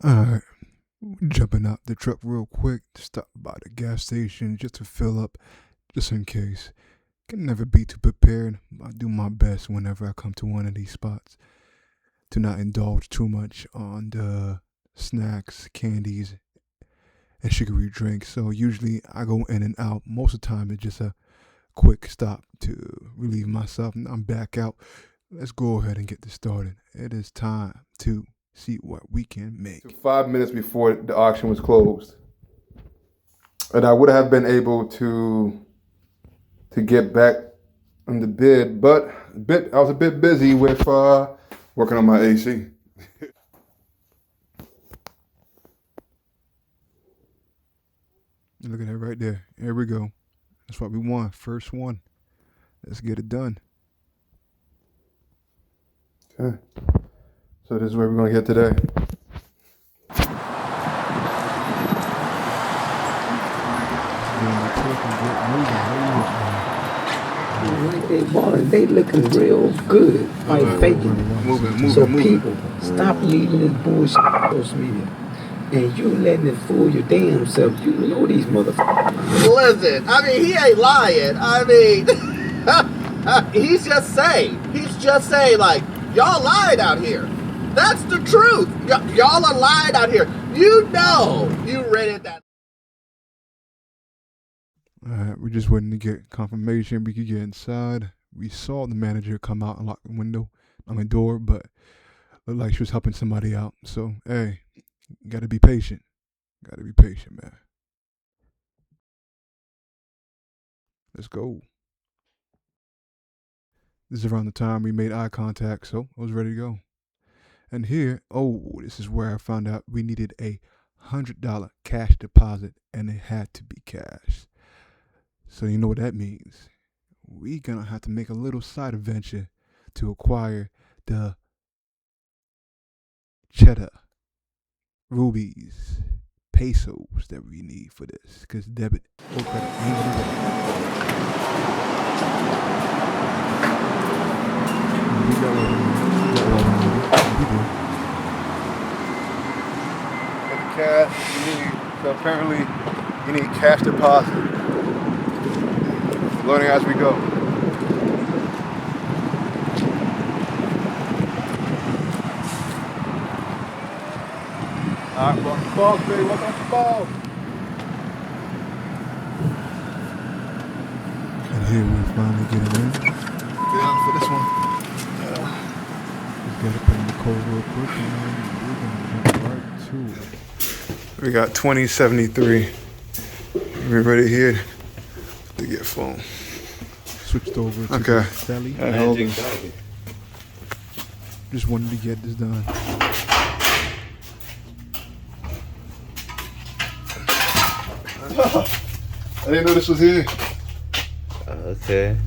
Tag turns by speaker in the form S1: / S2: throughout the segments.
S1: Alright, jumping out the truck real quick, stop by the gas station just to fill up, just in case. Can never be too prepared. I do my best whenever I come to one of these spots to not indulge too much on the snacks, candies, and sugary drinks. So usually I go in and out. Most of the time it's just a quick stop to relieve myself, and I'm back out. Let's go ahead and get this started. It is time to see what we can make. 5 minutes before the auction was closed, and I would have been able to get back on the bid, but I was a bit busy with working on my AC. Look at that right there. Here we go. That's what we want. First one. Let's get it done. Okay. So this is where we're going to get today.
S2: Like they balling, they looking real good, like faking. So people, stop leaving this bullshit on social media. And you letting it fool your damn self. You know these motherfuckers.
S3: Listen, I mean, he ain't lying. I mean, he's just saying, like, y'all lied out here. That's the truth. Y'all are lying out here. You know, you rented that.
S1: Alright, we're just waiting to get confirmation we could get inside. We saw the manager come out and lock the door, but looked like she was helping somebody out. So, hey, gotta be patient. Gotta be patient, man. Let's go. This is around the time we made eye contact, so I was ready to go. And here, this is where I found out we needed a $100 cash deposit, and it had to be cash. So you know what that means. We're gonna have to make a little side adventure to acquire the cheddar, rubies, pesos that we need for this. Because debit or credit ain't gonna work. We got what we need. Got the cash you need. So apparently you need cash deposit. Loading as we go. Alright, welcome to balls, baby. Welcome to balls. And here we finally get it in. Get on for this one. Just gotta put in the code real quick and we're gonna jump right to it. We got 2073. We're ready here to get phone. Switched over to Sally. Just wanted to get this done. I didn't know this was here.
S4: Okay.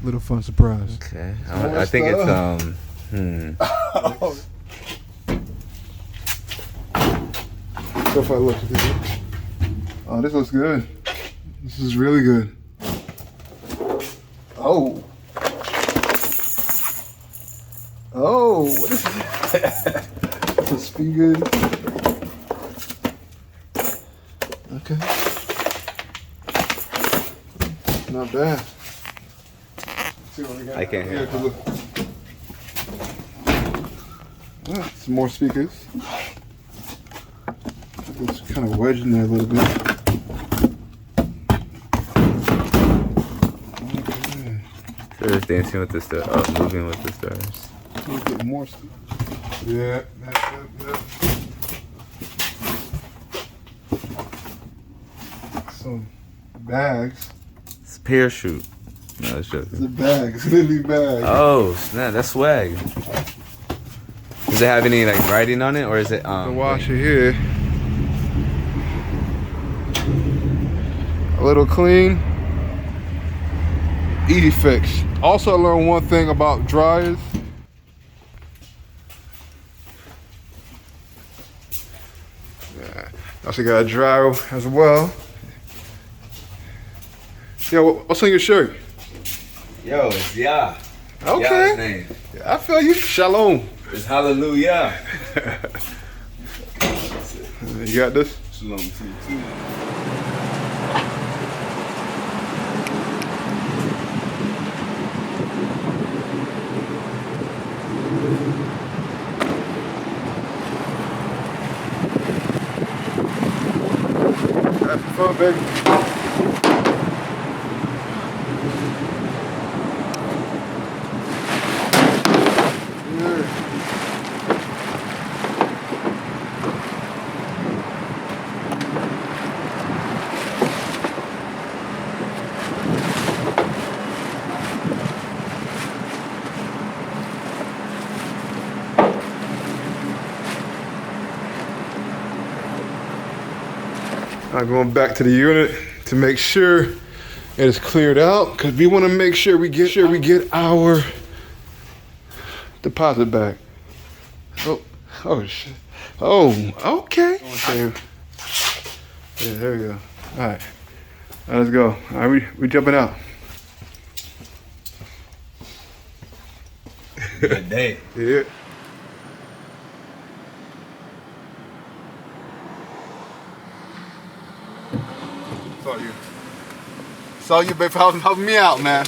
S1: Little fun surprise.
S4: Okay. I think it's
S1: So if I look at this. Oh, this looks good. This is really good. Oh. Oh, what is that? That's a speaker. Okay. Not bad. Let's see what we got.
S4: I can't hear.
S1: Some more speakers. It's kind of wedged in there a little bit.
S4: Just dancing with the stars. Moving with the stars.
S1: Let's get more stuff. Yeah. Some bags.
S4: It's a parachute. No, it's joking.
S1: It's a bag. It's literally bag.
S4: Oh, snap. That's swag. Does it have any, like, writing on it, or is it,
S1: The washer here. A little clean. Easy fix. Also, I learned one thing about dryers. Yeah, also got a dryer as well. Yo, what's on your shirt?
S4: Yo, it's Yah.
S1: Okay.
S4: Yah's name.
S1: I feel you. Shalom.
S4: It's Hallelujah.
S1: You got this? Have fun, baby. I'm going back to the unit to make sure it is cleared out because we want to make sure we get our deposit back. Oh shit. Oh, okay. Yeah, there we go. All right, let's go. All right, we jumping out.
S4: Good day.
S1: Yeah. Saw you, babe, for helping me out, man.